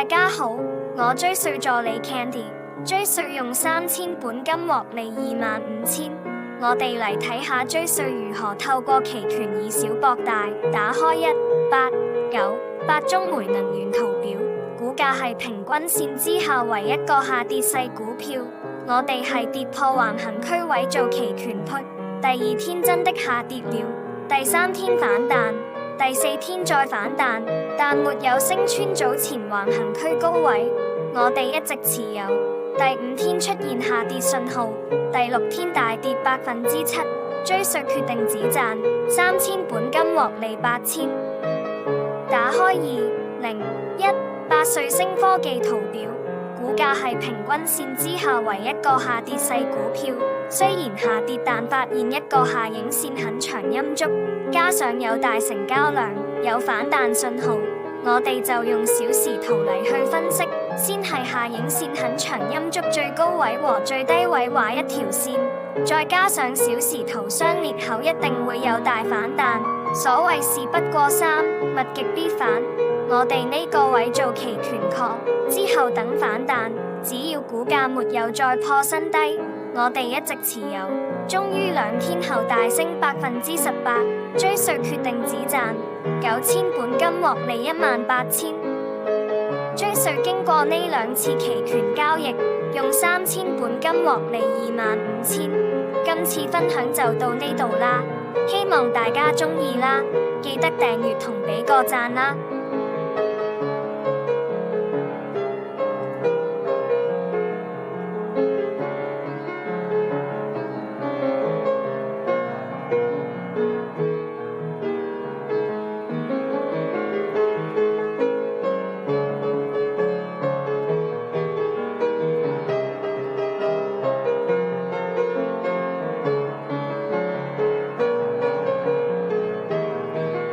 大家好，我追稅助理 Candy， 追稅用3000本金獲利25000。我哋嚟睇下追稅如何透過期權以小博大。打開1898中煤能源圖表，股價係平均線之下唯一個下跌細股票。我哋係跌破橫行區位做期權 put， 第二天真的下跌了，第3天反彈，第4天再反彈，但沒有升穿早前橫行區高位。我哋一直持有，第5天出現下跌信號，第6天大跌7%，追稅決定止賺3000本金獲利8000。打開2018瑞聲科技圖表，股價係平均線之下唯一個下跌細股票，雖然下跌但發現一個下影線很長陰燭，加上有大成交量，有反彈信號，我哋就用小時圖嚟去分析。先係下影線很長陰燭最高位和最低位畫一條線，再加上小時圖雙裂口，一定會有大反彈。所謂事不過三，物極必反。我哋呢個位做期權 call， 之後等反彈，只要股價沒有再破新低，我哋一直持有。終於2天後大升18%，追稅決定止賺9000本金獲利18000。追稅經過呢2次期權交易，用3000本金獲利25000。今次分享就到呢度啦，希望大家鍾意啦，記得訂閱同俾個讚啦。